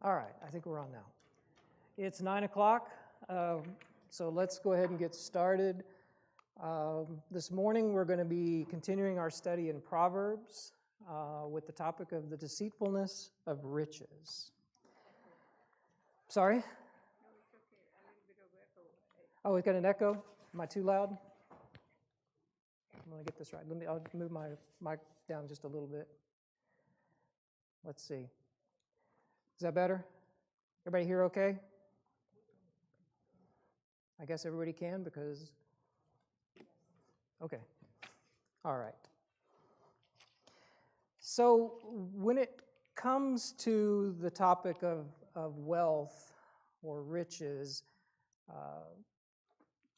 All right, I think we're on now. It's 9 o'clock, so let's go ahead and get started. This morning we're going to be continuing our study in Proverbs with the topic of the deceitfulness of riches. Sorry? Oh, it's got an echo? Am I too loud? I'm going to get this right. I'll move my mic down just a little bit. Let's see. Is that better? Everybody here okay? I guess everybody can because... Okay. All right. So when it comes to the topic of wealth or riches,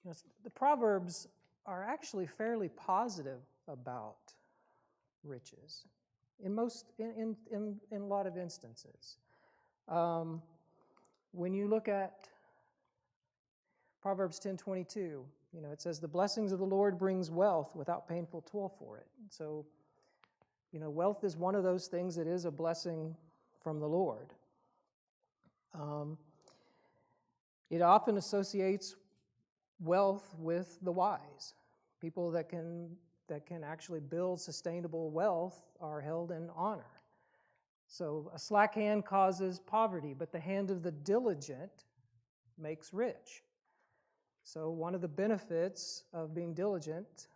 the Proverbs are actually fairly positive about riches in a lot of instances. When you look at Proverbs 10:22, it says, "The blessings of the Lord brings wealth without painful toil for it." So, wealth is one of those things that is a blessing from the Lord. It often associates wealth with the wise. People that can actually build sustainable wealth are held in honor. So a slack hand causes poverty, but the hand of the diligent makes rich. So one of the benefits of being diligent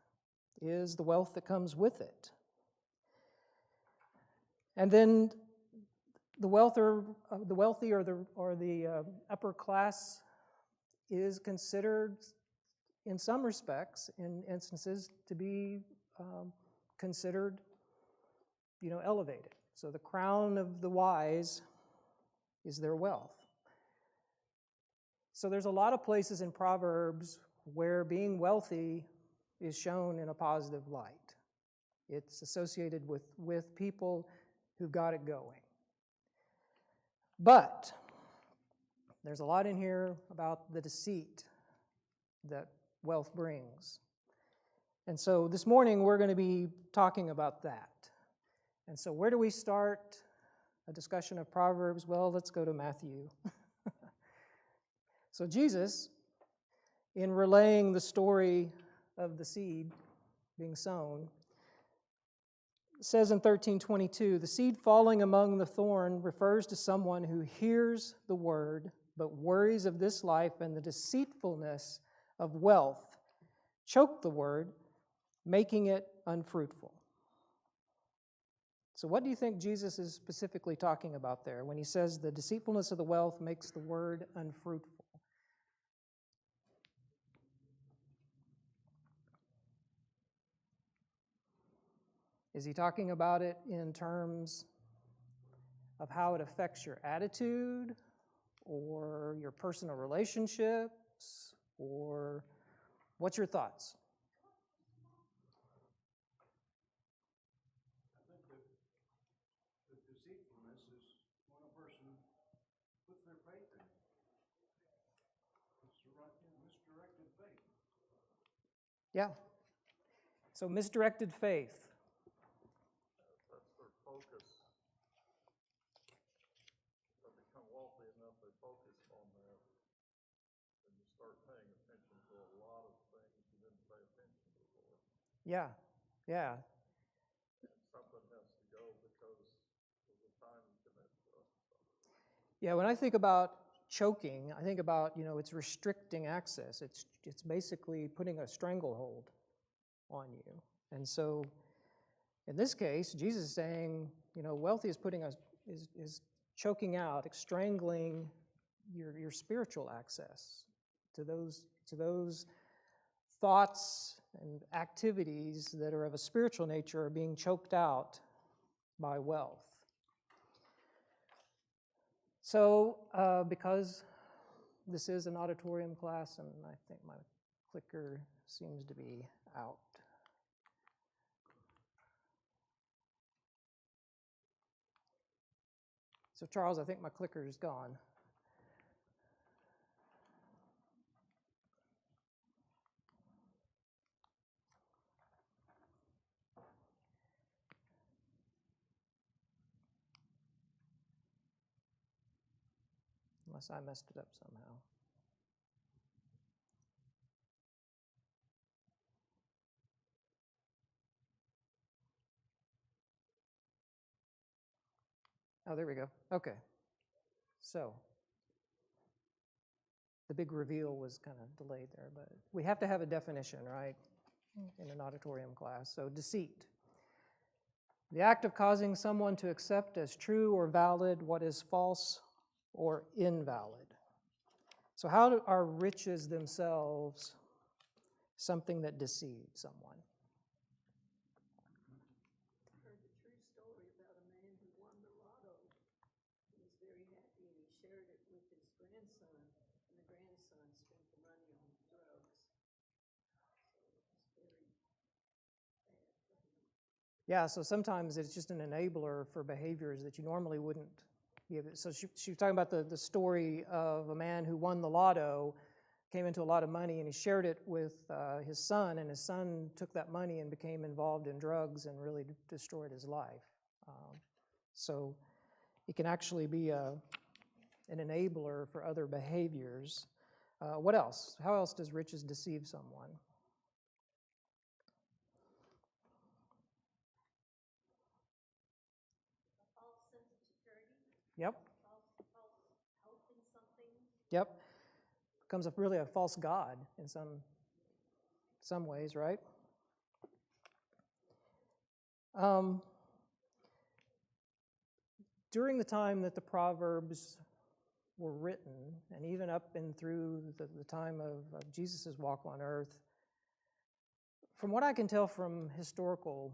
is the wealth that comes with it. And then the wealthy or the upper class is considered, in some respects, in instances, to be considered, elevated. So the crown of the wise is their wealth. So there's a lot of places in Proverbs where being wealthy is shown in a positive light. It's associated with people who've got it going. But there's a lot in here about the deceit that wealth brings. And so this morning we're going to be talking about that. And so where do we start a discussion of Proverbs? Well, let's go to Matthew. So Jesus, in relaying the story of the seed being sown, says in 13:22, "The seed falling among the thorn refers to someone who hears the word, but worries of this life and the deceitfulness of wealth choke the word, making it unfruitful." So what do you think Jesus is specifically talking about there when he says the deceitfulness of the wealth makes the word unfruitful? Is he talking about it in terms of how it affects your attitude or your personal relationships, or what's your thoughts? I think the deceitfulness is when a person puts their faith in it. It's misdirected faith. Yeah. So misdirected faith. That's their focus. They become wealthy enough, they focus on that, and you start paying attention to a lot of things you didn't pay attention before. Yeah. And something has to go because of the time commitment. Yeah, when I think about choking, I think about, it's restricting access. It's basically putting a stranglehold on you. And so in this case, Jesus is saying, wealthy is is choking out, strangling your spiritual access to those thoughts and activities that are of a spiritual nature are being choked out by wealth. So because this is an auditorium class, and I think my clicker seems to be out. So Charles, I think my clicker is gone. unless I messed it up somehow. Oh, there we go. Okay. So the big reveal was kind of delayed there, but we have to have a definition, right, in an auditorium class. So deceit. The act of causing someone to accept as true or valid what is false or invalid. So how are riches themselves something that deceives someone? I heard the true story about a man who won the lotto. He was very happy and he shared it with his grandson, and the grandson spent the money on drugs. So it was very bad for him. Yeah, so sometimes it's just an enabler for behaviors that you normally wouldn't be able to. So she was talking about the story of a man who won the lotto, came into a lot of money, and he shared it with his son, and his son took that money and became involved in drugs and really destroyed his life. So it can actually be an enabler for other behaviors. What else? How else does riches deceive someone? A false sense of security, Yep. false hope in something. Yep. Becomes really a false god in some ways, right? During the time that the Proverbs were written, and even up and through the time of Jesus' walk on earth, from what I can tell from historical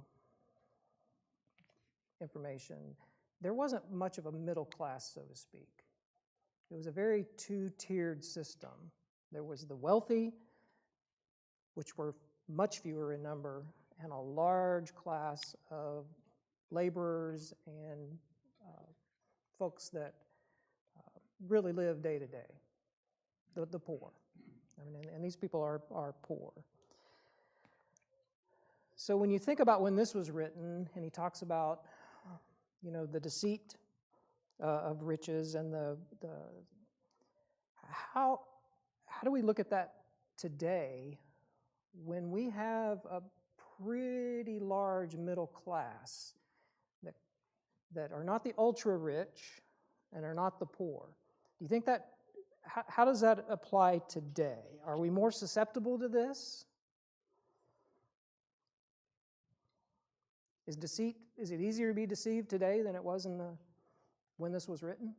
information, there wasn't much of a middle class, so to speak. It was a very two-tiered system. There was the wealthy, which were much fewer in number, and a large class of laborers and folks that really live day to day, the poor. I mean, and these people are poor. So when you think about when this was written, and he talks about, the deceit of riches and the how do we look at that today when we have a pretty large middle class that are not the ultra rich and are not the poor? Do you think that, how does that apply today? Are we more susceptible to this? Is it easier to be deceived today than it was when this was written?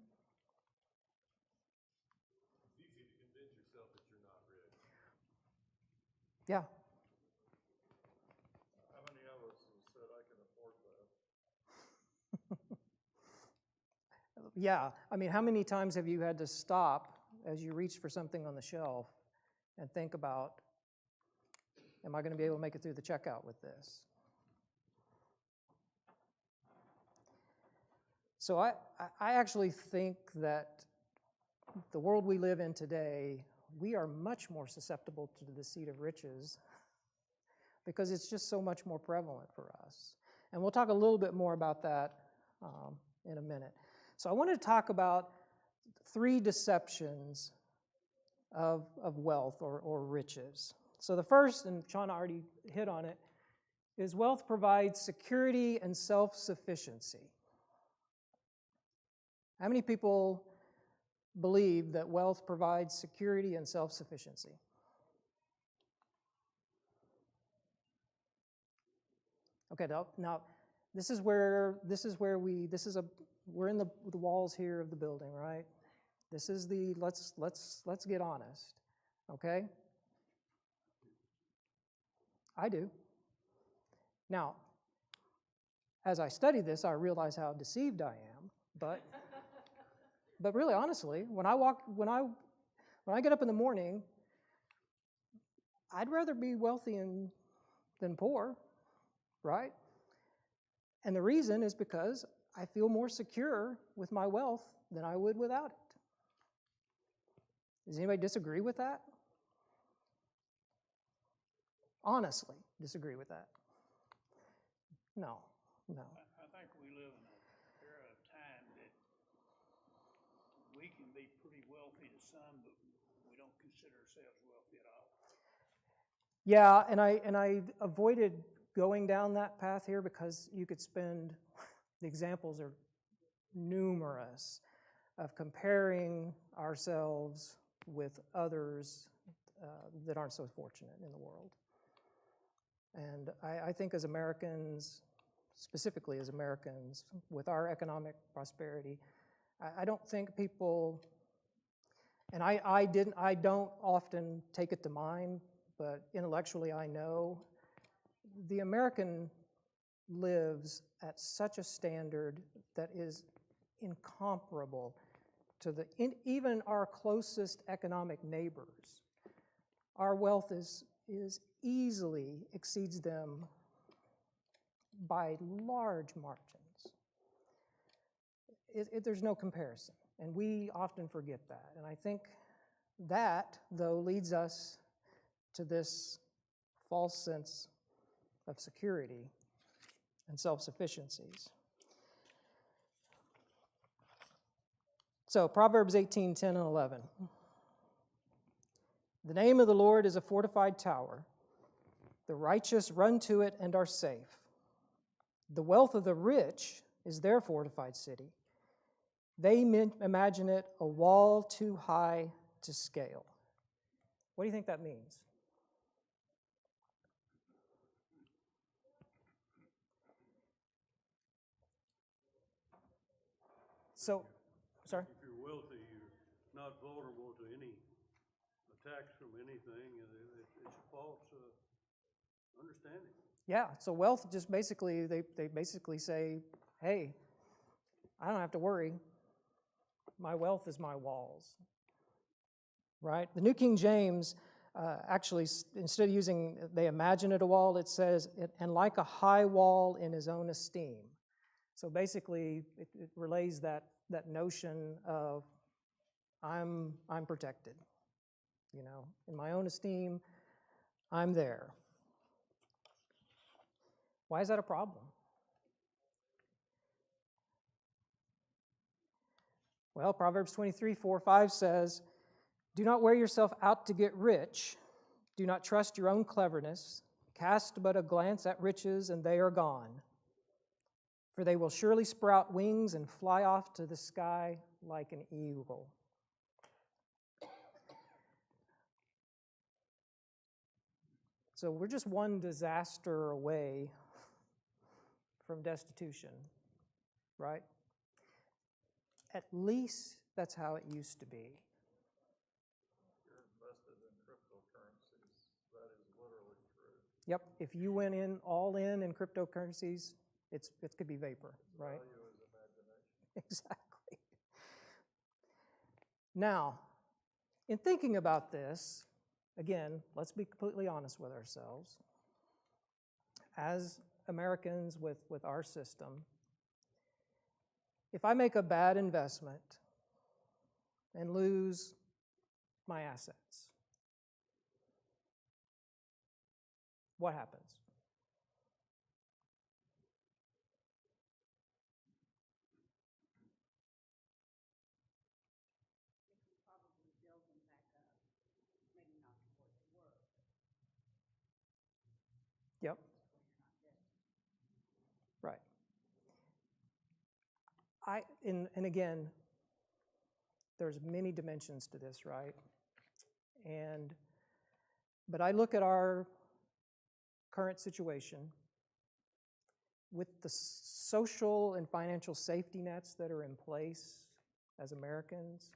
It's easy to convince yourself that you're not rich. Yeah. How many of us have said, I can afford that? Yeah. I mean, how many times have you had to stop as you reach for something on the shelf and think about, am I going to be able to make it through the checkout with this? So I actually think that the world we live in today, we are much more susceptible to the deceit of riches because it's just so much more prevalent for us. And we'll talk a little bit more about that in a minute. So I want to talk about 3 deceptions of wealth or riches. So the first, and Sean already hit on it, is wealth provides security and self-sufficiency. How many people believe that wealth provides security and self-sufficiency? Okay, now we're in the walls here of the building, right? This is let's get honest, okay? I do. Now, as I study this, I realize how deceived I am, but really honestly, when I get up in the morning, I'd rather be wealthy than poor, right? And the reason is because I feel more secure with my wealth than I would without it. Does anybody disagree with that? Honestly, disagree with that? No. I think we live in an era of time that we we can be pretty wealthy to some, but we don't consider ourselves wealthy at all. Yeah, and I avoided going down that path here because you could spend, the examples are numerous of comparing ourselves with others that aren't so fortunate in the world. And I think as Americans, specifically as Americans, with our economic prosperity, I don't think people, and I don't often take it to mind, but intellectually I know, the American lives at such a standard that is incomparable to even our closest economic neighbors. Our wealth is easily exceeds them by large margins. There's no comparison, and we often forget that. And I think that, though, leads us to this false sense of security and self-sufficiencies. So, Proverbs 18, 10 and 11. The name of the Lord is a fortified tower. The righteous run to it and are safe. The wealth of the rich is their fortified city. They imagine it a wall too high to scale. What do you think that means? So, sorry? If you're wealthy, you're not vulnerable to any attacks from anything. It's a false understanding. Yeah, so wealth just basically, they basically say, hey, I don't have to worry. My wealth is my walls, right? The New King James actually, instead of using, they imagine it a wall, it says, and like a high wall in his own esteem. So basically, it relays that notion of I'm protected. You know, in my own esteem, I'm there. Why is that a problem? Well, Proverbs 23, 4, 5 says, do not wear yourself out to get rich. Do not trust your own cleverness. Cast but a glance at riches, and they are gone. For they will surely sprout wings and fly off to the sky like an eagle. So we're just one disaster away from destitution, right? At least that's how it used to be. If you're invested in cryptocurrencies, that is literally true. Yep, if you went all in cryptocurrencies, it could be vapor, right? Value is imagination. Exactly. Now, in thinking about this, again, let's be completely honest with ourselves. As Americans with our system, if I make a bad investment and lose my assets, what happens? Yep. Right. And again, there's many dimensions to this, right? But I look at our current situation with the social and financial safety nets that are in place as Americans.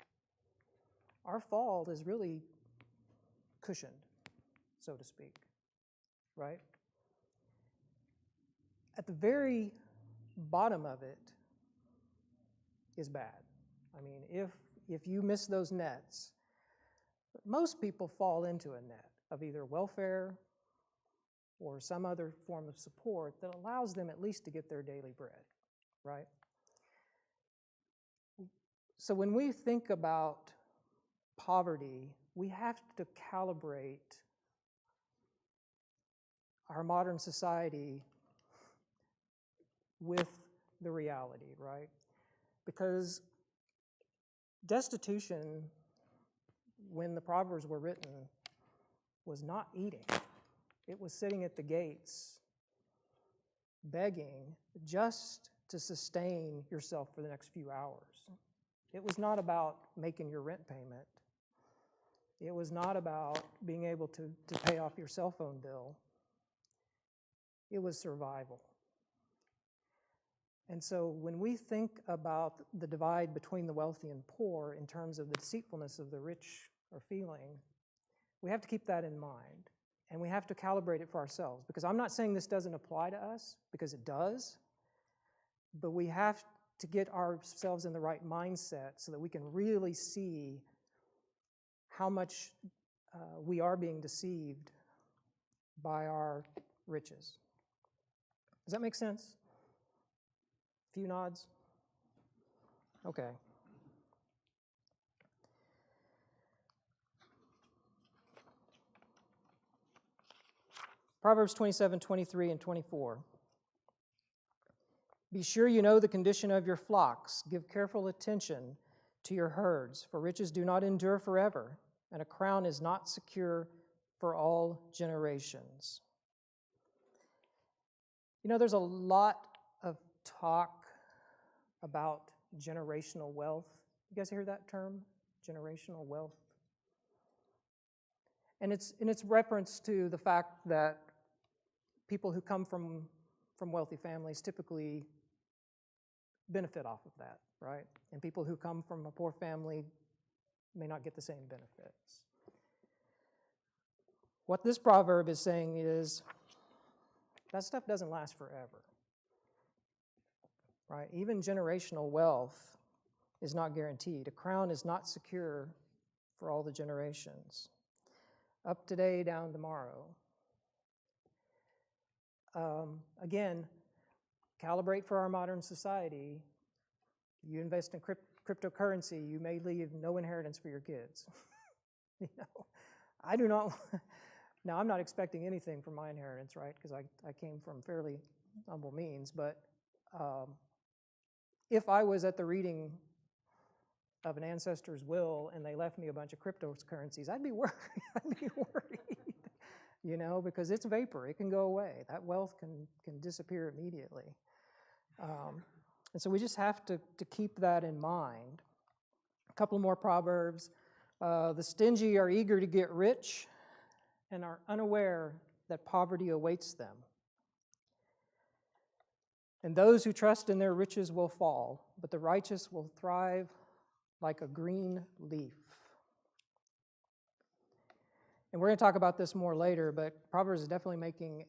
Our fall is really cushioned, so to speak, right? At the very bottom of it is bad. I mean, if you miss those nets, most people fall into a net of either welfare or some other form of support that allows them at least to get their daily bread, right? So when we think about poverty, we have to calibrate our modern society with the reality, right? Because Destitution, when the Proverbs were written, was not eating. It was sitting at the gates, begging just to sustain yourself for the next few hours. It was not about making your rent payment. It was not about being able to pay off your cell phone bill. It was survival. And so when we think about the divide between the wealthy and poor in terms of the deceitfulness of the rich are feeling, we have to keep that in mind. And we have to calibrate it for ourselves. Because I'm not saying this doesn't apply to us, because it does. But we have to get ourselves in the right mindset so that we can really see how much we are being deceived by our riches. Does that make sense? A few nods? Okay. Proverbs 27, 23, and 24. Be sure you know the condition of your flocks. Give careful attention to your herds, for riches do not endure forever, and a crown is not secure for all generations. You know, there's a lot of talk about generational wealth. You guys hear that term? Generational wealth? And it's reference to the fact that people who come from wealthy families typically benefit off of that, right? And people who come from a poor family may not get the same benefits. What this proverb is saying is that stuff doesn't last forever, right? Even generational wealth is not guaranteed. A crown is not secure for all the generations. Up today, down tomorrow. Again, calibrate for our modern society. You invest in cryptocurrency, you may leave no inheritance for your kids. You know, I do not. Now, I'm not expecting anything from my inheritance, right? Because I came from fairly humble means. But if I was at the reading of an ancestor's will and they left me a bunch of cryptocurrencies, I'd be worried. I'd be worried. You know, because it's vapor. It can go away. That wealth can disappear immediately. And so we just have to keep that in mind. A couple more proverbs. The stingy are eager to get rich and are unaware that poverty awaits them. And those who trust in their riches will fall, but the righteous will thrive like a green leaf. And we're going to talk about this more later, but Proverbs is definitely making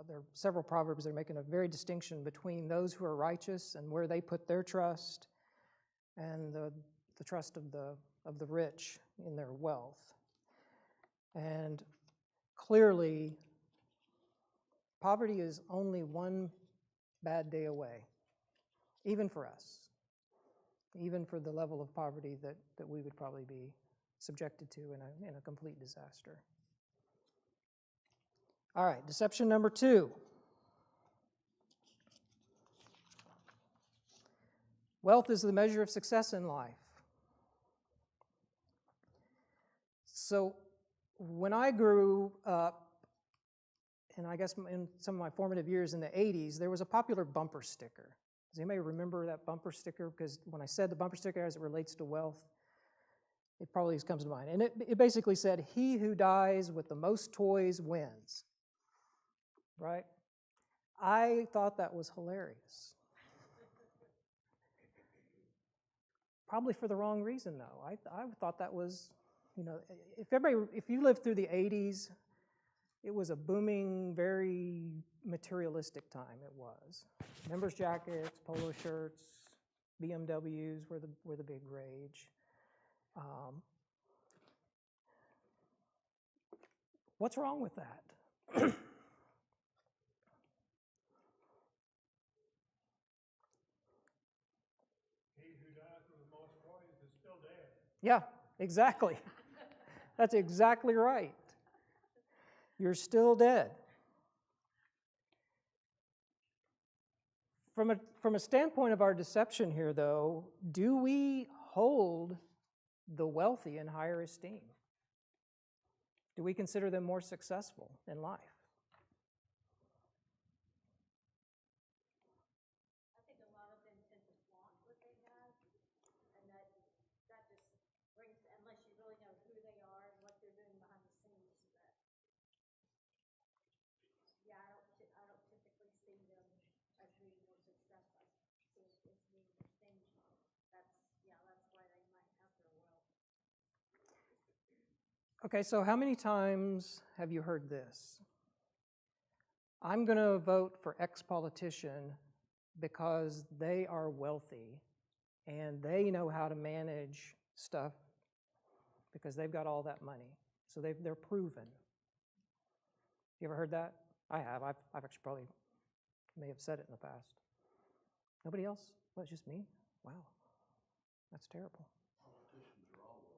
there are several Proverbs that are making a very distinction between those who are righteous and where they put their trust and the trust of the rich in their wealth. And clearly, poverty is only one bad day away, even for us, even for the level of poverty that we would probably be subjected to in a complete disaster. All right, deception number 2. Wealth is the measure of success in life. So when I grew up, and I guess in some of my formative years in the 80s, there was a popular bumper sticker. Does anybody remember that bumper sticker? Because when I said the bumper sticker as it relates to wealth, it probably comes to mind. And it basically said, he who dies with the most toys wins. Right? I thought that was hilarious. Probably for the wrong reason, though. I thought that was, you know, if you lived through the 80s, it was a booming, very materialistic time. It was. Members jackets, polo shirts, BMWs were the big rage. What's wrong with that? Yeah, exactly. That's exactly right. You're still dead. From a standpoint of our deception here, though, do we hold the wealthy in higher esteem? Do we consider them more successful in life? I think a lot of them tend to flaunt what they have, and that just brings, unless you really know who they are and what they're doing behind the scenes, that, yeah, I don't typically see them as being more successful. I see it as being more stingy. That's why they might have their wealth. Okay, so how many times have you heard this? I'm going to vote for X politician because they are wealthy and they know how to manage stuff because they've got all that money. So they're proven. You ever heard that? I have. I've actually probably may have said it in the past. Nobody else? Well, it's just me? Wow. That's terrible. Politicians are all wealthy.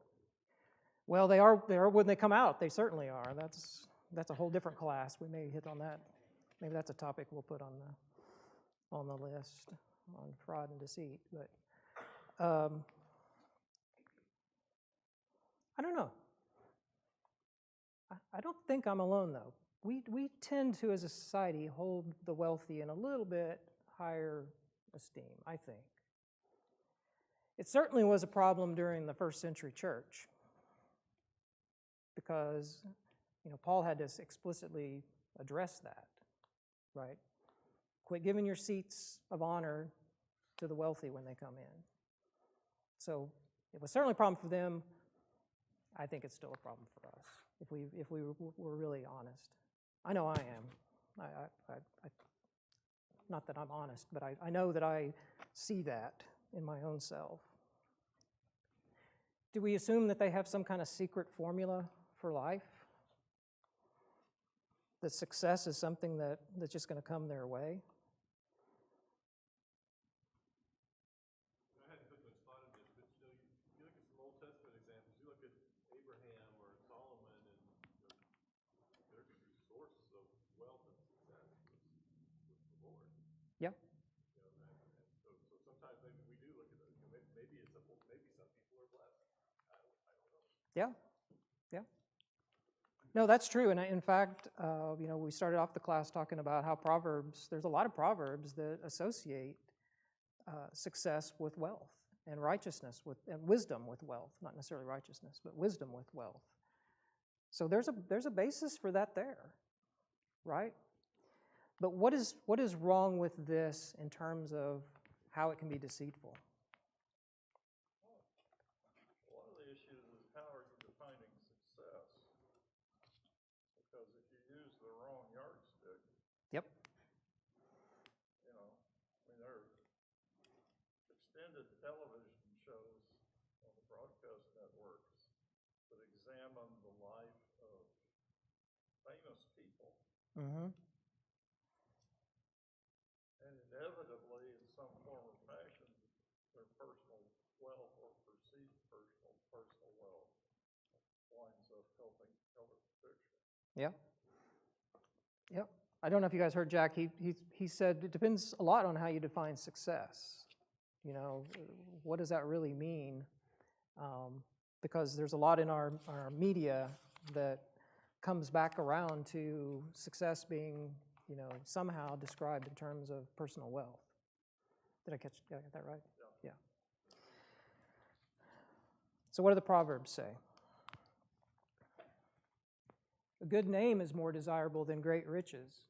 Well, they are when they come out. They certainly are. That's a whole different class. We may hit on that. Maybe that's a topic we'll put on the list on fraud and deceit. But I don't know. I don't think I'm alone though. We tend to, as a society, hold the wealthy in a little bit higher esteem, I think. It certainly was a problem during the first century church because, Paul had to explicitly address that, right? Quit giving your seats of honor to the wealthy when they come in. So it was certainly a problem for them. I think it's still a problem for us if we were really honest. I know I am. Not that I'm honest, but I know that I see that in my own self. Do we assume that they have some kind of secret formula for life? That success is something that's just going to come their way? I hadn't put much thought in this, but you look at some Old Testament examples. You look at Abraham or Solomon, and their source of wealth and success was the Lord. Yeah. So sometimes maybe we do look at those. Maybe some people are blessed. I don't know. Yeah. No, that's true. And in fact, we started off the class talking about how there's a lot of Proverbs that associate success with wealth and righteousness and wisdom with wealth. Not necessarily righteousness, but wisdom with wealth. So there's a basis for that there, right? But what is wrong with this in terms of how it can be deceitful? One of the issues is how are you defining success? Because if you use the wrong yardstick, Yep. there are extended television shows on the broadcast networks that examine the life of famous people. Mm-hmm. And inevitably, in some form or fashion, their personal wealth or perceived personal wealth winds up helping color the picture. Yeah. Yep. I don't know if you guys heard Jack. He said it depends a lot on how you define success. What does that really mean? Because there's a lot in our media that comes back around to success being, somehow described in terms of personal wealth. Did I get that right? Yeah. So what do the Proverbs say? A good name is more desirable than great riches.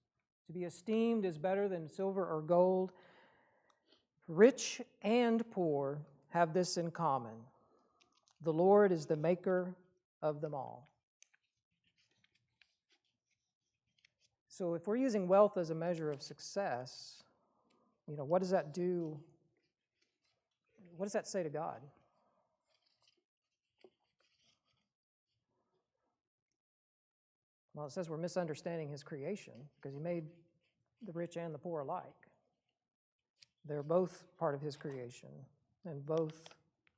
To be esteemed is better than silver or gold. Rich and poor have this in common. The Lord is the maker of them all. So if we're using wealth as a measure of success, what does that do? What does that say to God? Well, it says we're misunderstanding his creation because he made the rich and the poor alike. They're both part of his creation and both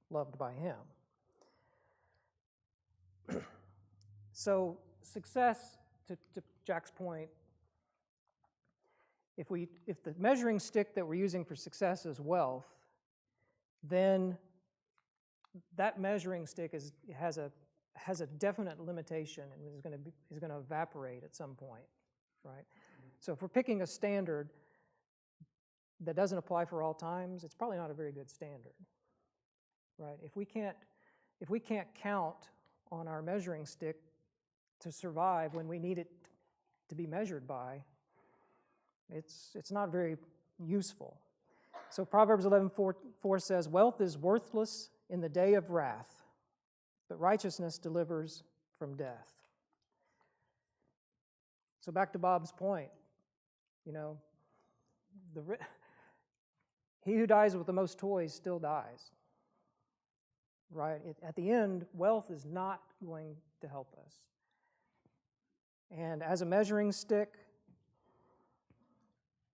loved by him. So success, to Jack's point, if the measuring stick that we're using for success is wealth, then that measuring stick has a definite limitation and is going to evaporate at some point, right? So if we're picking a standard that doesn't apply for all times, it's probably not a very good standard, right? If we can't count on our measuring stick to survive when we need it to be measured by, it's not very useful. So Proverbs 11:4 says, "Wealth is worthless in the day of wrath, but righteousness delivers from death." So back to Bob's point, he who dies with the most toys still dies, right? At the end, wealth is not going to help us. And as a measuring stick,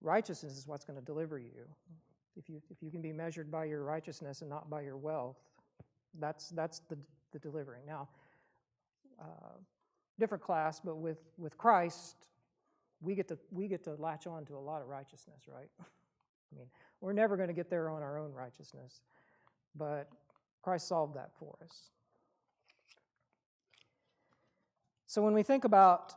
righteousness is what's going to deliver you. If you can be measured by your righteousness and not by your wealth, that's the delivering. Now, different class, but with Christ, we get to latch on to a lot of righteousness, right? I mean, we're never going to get there on our own righteousness, but Christ solved that for us. So when we think about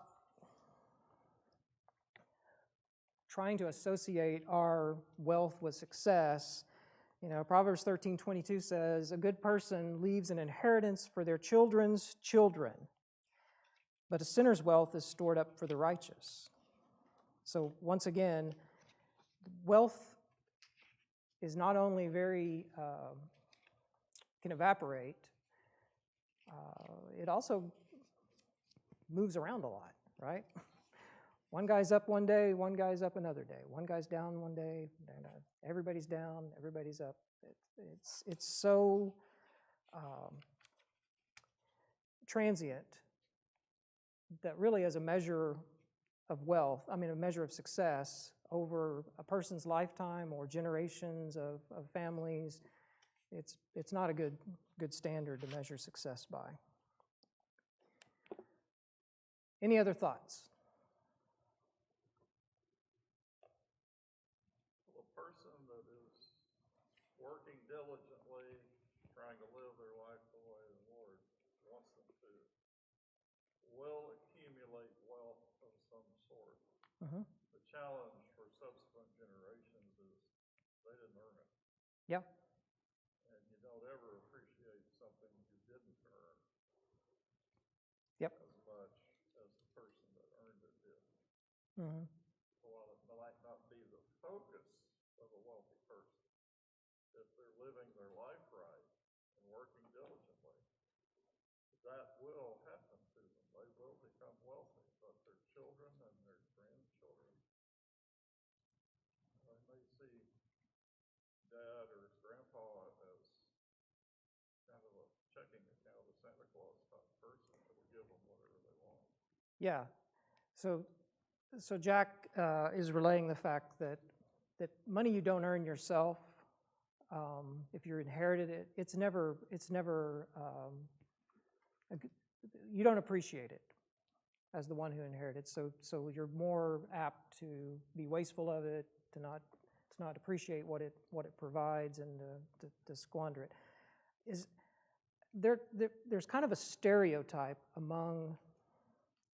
trying to associate our wealth with success, Proverbs 13:22 says, "A good person leaves an inheritance for their children's children, but a sinner's wealth is stored up for the righteous." So once again, wealth is not only can evaporate, it also moves around a lot, right? One guy's up one day, one guy's up another day. One guy's down one day, everybody's down, everybody's up. It's so transient that really as a measure of wealth, a measure of success over a person's lifetime or generations of families, it's not a good standard to measure success by. Any other thoughts? A person that is working diligently, trying to live their life the way the Lord wants them to, will accumulate wealth of some sort. Mm-hmm. The challenge for subsequent generations is they didn't earn it. Yeah. And you don't ever appreciate something you didn't earn Yep. as much as the person that earned it did. Mm-hmm. While it might not be the focus of a wealthy person, if they're living their life right and working diligently, that will happen to them. They will become wealthy, but their children and their grandchildren, they may see dad or grandpa as kind of a checking account, a Santa Claus type person that will give them whatever they want. Yeah. So Jack is relaying the fact that money you don't earn yourself, if you're inherited it, it's never you don't appreciate it as the one who inherited. So you're more apt to be wasteful of it, to not appreciate what it provides, and to squander it. There's kind of a stereotype among,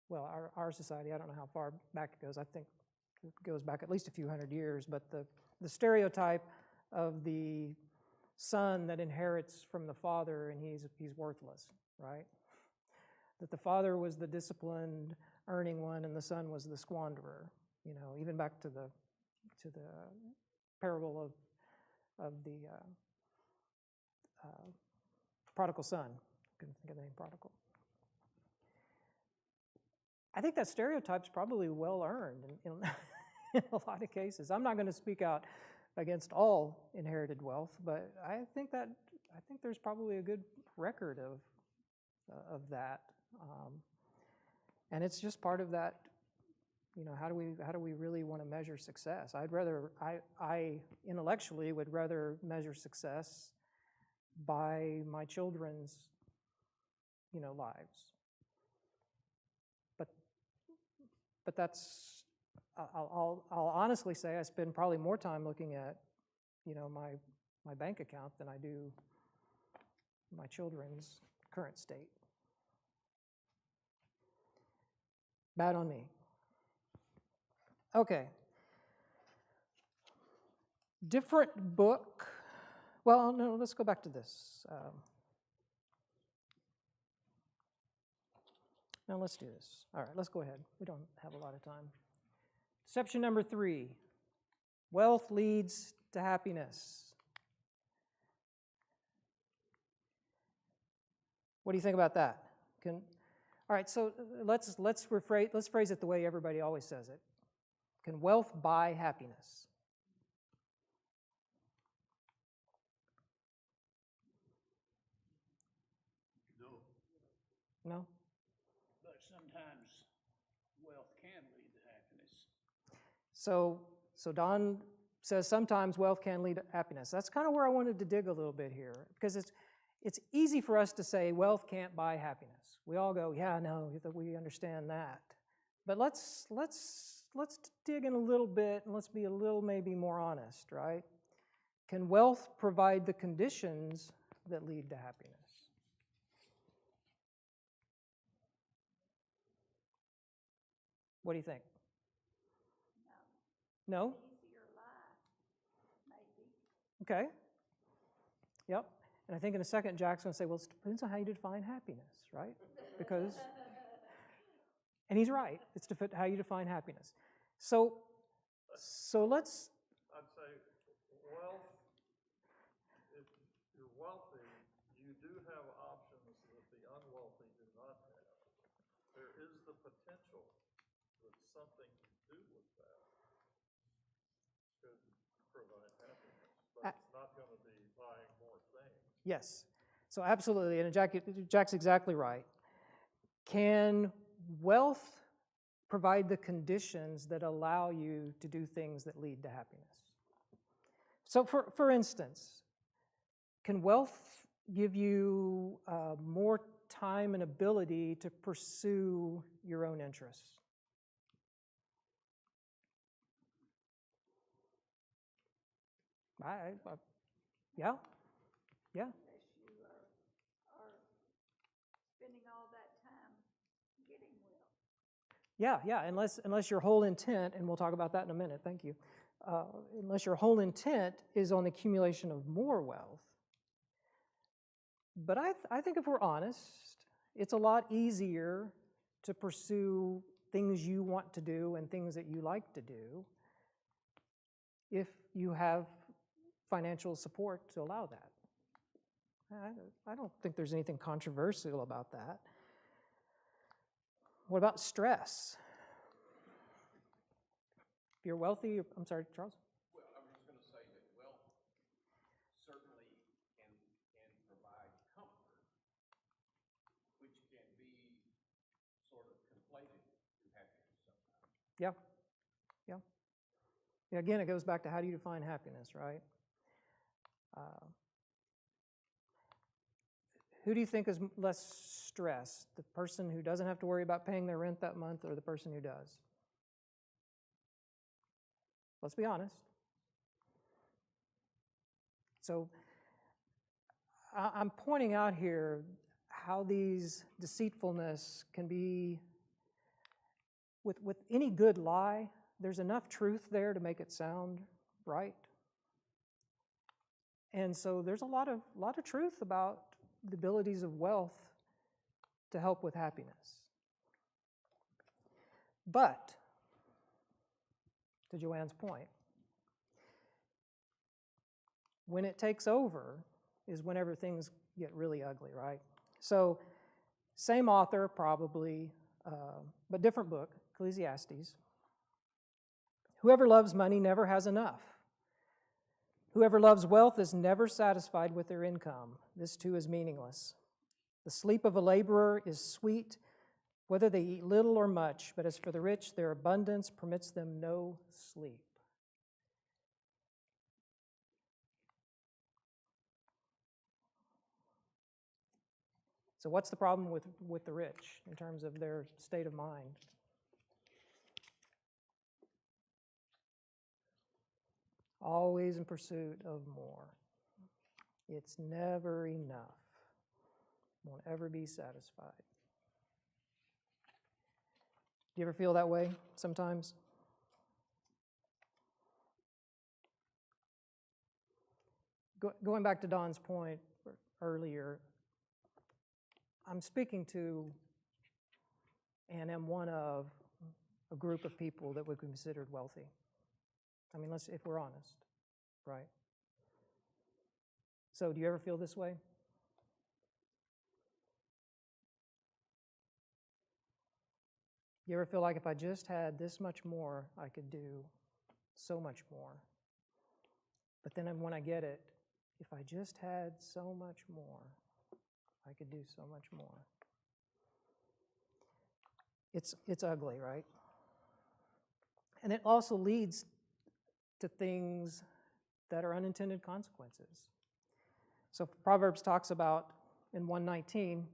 well, our society. I don't know how far back it goes. I think it goes back at least a few hundred years. But the stereotype of the son that inherits from the father and he's worthless, right? That the father was the disciplined, earning one, and the son was the squanderer. Even back to the parable of the prodigal son. Couldn't think of the name prodigal. I think that stereotype's probably well earned in a lot of cases. I'm not going to speak out against all inherited wealth, but I think there's probably a good record of that, and it's just part of that. How do we really want to measure success? I intellectually would rather measure success by my children's lives. But that's, I'll honestly say I spend probably more time looking at my bank account than I do my children's current state. Bad on me. Okay. Different book. Well, no, let's go back to this. No, let's do this. All right, let's go ahead. We don't have a lot of time. Deception number 3. Wealth leads to happiness. What do you think about that? All right, so let's phrase it the way everybody always says it. Can wealth buy happiness? No. No? But sometimes wealth can lead to happiness. So Don says sometimes wealth can lead to happiness. That's kind of where I wanted to dig a little bit here, because it's easy for us to say wealth can't buy happiness. We all go, yeah, no, we understand that. But let's dig in a little bit and let's be a little maybe more honest, right? Can wealth provide the conditions that lead to happiness? What do you think? No? Easier life, maybe. Okay. Yep. And I think in a second, Jack's going to say, well, it depends on how you define happiness, right? Because, and he's right. It's how you define happiness. So let's. I'd say wealth, if you're wealthy, you do have options that the unwealthy do not have. There is the potential that something you do with that could provide happiness, but it's not going to be buying more things. Yes. So absolutely, and Jack's exactly right. Can wealth provide the conditions that allow you to do things that lead to happiness? So for instance, can wealth give you more time and ability to pursue your own interests? Yeah. Yeah. Unless you are spending all that time getting wealth. Yeah, unless your whole intent, and we'll talk about that in a minute, thank you, unless your whole intent is on the accumulation of more wealth. But I think if we're honest, it's a lot easier to pursue things you want to do and things that you like to do if you have financial support to allow that. I don't think there's anything controversial about that. What about stress? If you're wealthy, I'm sorry, Charles? Well, I was just going to say that wealth certainly can provide comfort, which can be sort of conflated to happiness sometimes. Yeah. Again, it goes back to how do you define happiness, right? Who do you think is less stressed? The person who doesn't have to worry about paying their rent that month or the person who does? Let's be honest. So I'm pointing out here how these deceitfulness can be, with any good lie, there's enough truth there to make it sound right. And so there's a lot of truth about the abilities of wealth to help with happiness. But, to Joanne's point, when it takes over is whenever things get really ugly, right? So, same author probably, but different book, Ecclesiastes. Whoever loves money never has enough. Whoever loves wealth is never satisfied with their income. This too is meaningless. The sleep of a laborer is sweet, whether they eat little or much, but as for the rich, their abundance permits them no sleep. So what's the problem with the rich in terms of their state of mind? Always in pursuit of more. It's never enough. won't ever be satisfied. Do you ever feel that way sometimes? Going back to Don's point earlier, I'm speaking to and am one of a group of people that would be considered wealthy. I mean, if we're honest, right? So do you ever feel this way? You ever feel like if I just had this much more, I could do so much more? But then when I get it, if I just had so much more, I could do so much more. It's ugly, right? And it also leads to things that are unintended consequences. So Proverbs talks about in 119,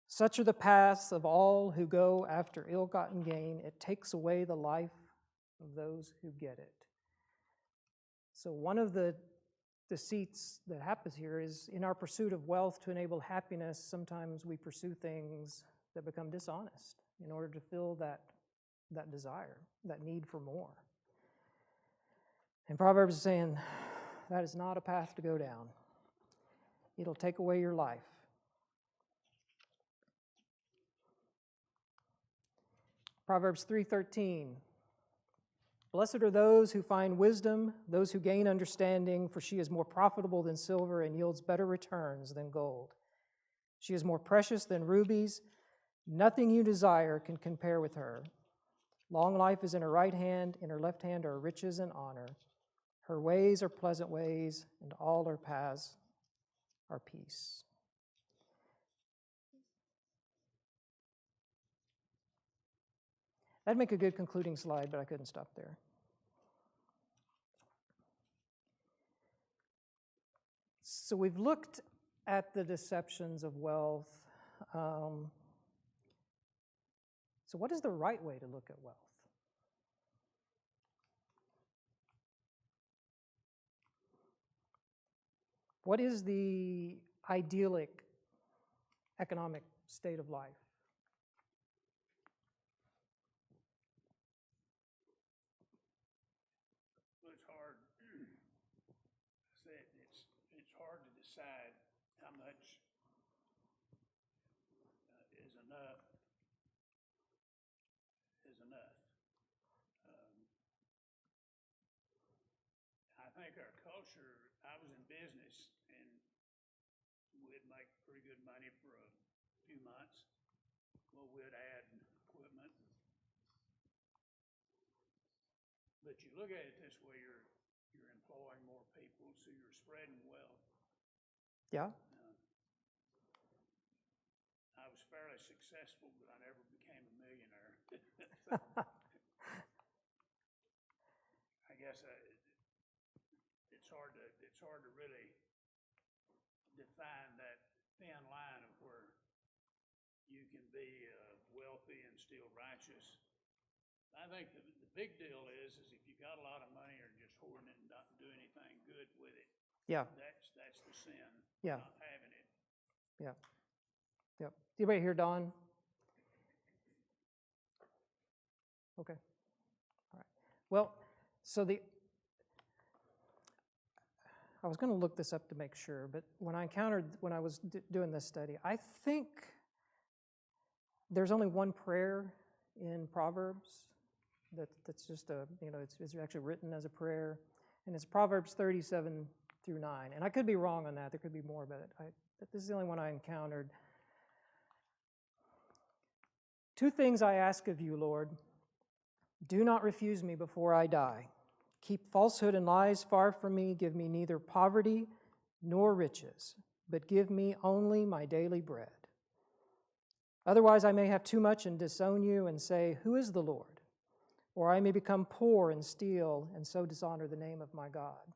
such are the paths of all who go after ill-gotten gain. It takes away the life of those who get it. So one of the deceits that happens here is in our pursuit of wealth to enable happiness, sometimes we pursue things that become dishonest in order to fill that desire, that need for more. And Proverbs is saying that is not a path to go down. It'll take away your life. Proverbs 3:13. Blessed are those who find wisdom, those who gain understanding, for she is more profitable than silver and yields better returns than gold. She is more precious than rubies. Nothing you desire can compare with her. Long life is in her right hand, in her left hand are riches and honor. Her ways are pleasant ways, and all her paths are peace. That'd make a good concluding slide, but I couldn't stop there. So we've looked at the deceptions of wealth. So what is the right way to look at wealth? What is the idyllic economic state of life? Well, it's hard. It's hard to decide how much is enough. I think our culture. I was in business, and we'd make pretty good money for a few months. Well, we'd add equipment. But you look at it this way, you're employing more people, so you're spreading wealth. Yeah. I was fairly successful, but I never became a millionaire. I guess it's hard to really define that thin line of where you can be wealthy and still righteous. I think the big deal is if you got a lot of money or just hoarding it and not do anything good with it. Yeah. That's the sin. Yeah. Not having it. Yeah. Yep. Anybody here, Don? Okay. All right. Well, so I was going to look this up to make sure, but when I was doing this study, I think there's only one prayer in Proverbs that's just it's actually written as a prayer, and it's Proverbs 37 through 9. And I could be wrong on that. There could be more, but this is the only one I encountered. Two things I ask of you, Lord. Do not refuse me before I die. Keep falsehood and lies far from me. Give me neither poverty nor riches, but give me only my daily bread. Otherwise I may have too much and disown you and say, who is the Lord? Or I may become poor and steal and so dishonor the name of my God.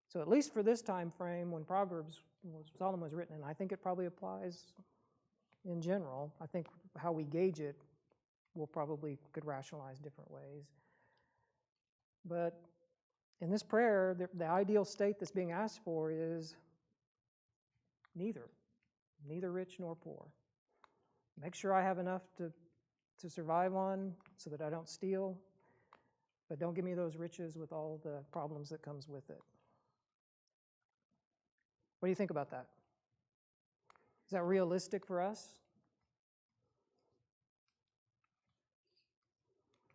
So at least for this time frame, when Solomon was written, and I think it probably applies in general, I think how we gauge it could rationalize different ways. But in this prayer, the ideal state that's being asked for is neither rich nor poor. Make sure I have enough to survive on so that I don't steal, but don't give me those riches with all the problems that comes with it. What do you think about that? Is that realistic for us?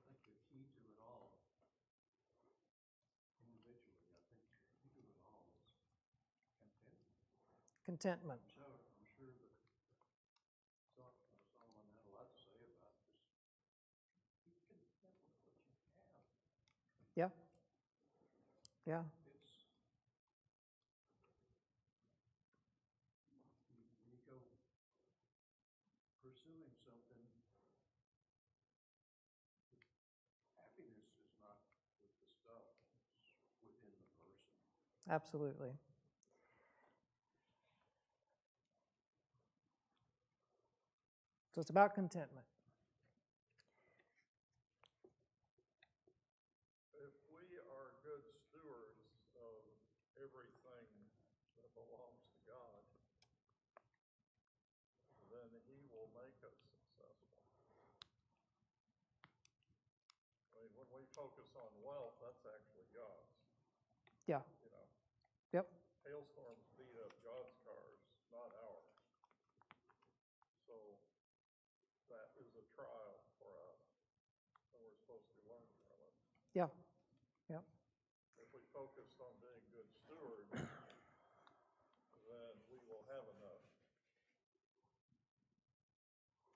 I think the key to it all, individually, I think the key to it all is contentment. Contentment. I'm sure that Solomon had a lot to say about this. Be content with what you have. Yeah. Yeah. You go pursuing something, happiness is not with the stuff, it's within the person. Absolutely. So it's about contentment. If we are good stewards of everything that belongs to God, then He will make us successful. I mean, when we focus on wealth, that's actually God's. Yeah. You know, Yep. hailstorms beat up God's cars, not ours. So that is a trial for us, and we're supposed to learn from it. Yeah. Yep. If we focus on being good stewards, then we will have enough.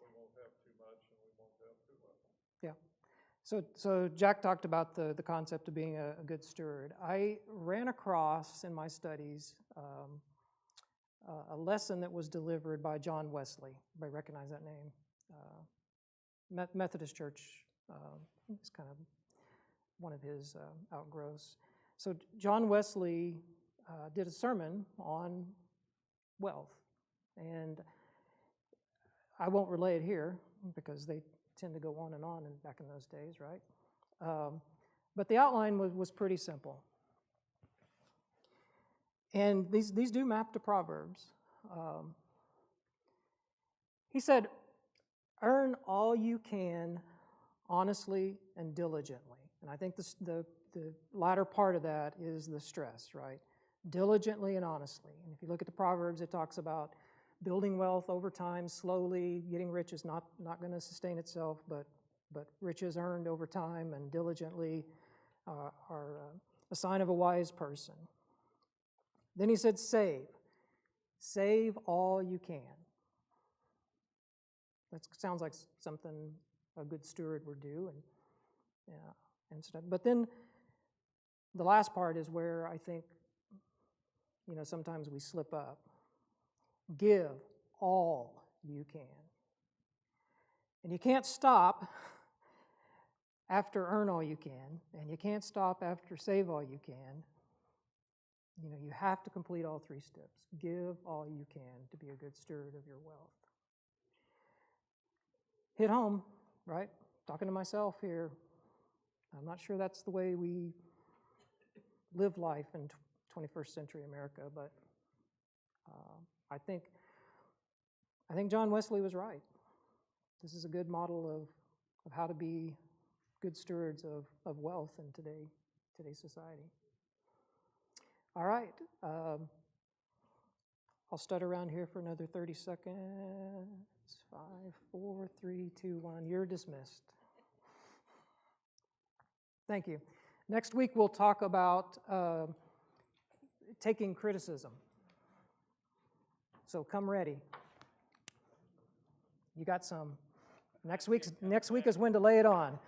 We won't have too much, and we won't have too little. Yeah. So Jack talked about the concept of being a good steward. I ran across in my studies a lesson that was delivered by John Wesley. Everybody recognize that name? Methodist Church is kind of one of his outgrowths. So John Wesley did a sermon on wealth, and I won't relay it here because they tend to go on and back in those days, right? But the outline was pretty simple. And these do map to Proverbs. He said, earn all you can honestly and diligently. And I think the latter part of that is the stress, right? Diligently and honestly. And if you look at the Proverbs, it talks about building wealth over time, slowly. Getting rich is not going to sustain itself, but riches earned over time and diligently are a sign of a wise person. Then he said, save. Save all you can. That sounds like something a good steward would do, and stuff. But then the last part is where I think, sometimes we slip up. Give all you can. And you can't stop after earn all you can, and you can't stop after save all you can. You have to complete all three steps. Give all you can to be a good steward of your wealth. Hit home, right? Talking to myself here. I'm not sure that's the way we live life in 21st century America, but I think John Wesley was right. This is a good model of how to be good stewards of wealth in today's society. All right. I'll stutter around here for another 30 seconds. 5, 4, 3, 2, 1. You're dismissed. Thank you. Next week we'll talk about taking criticism. So come ready. You got some. Next week is when to lay it on.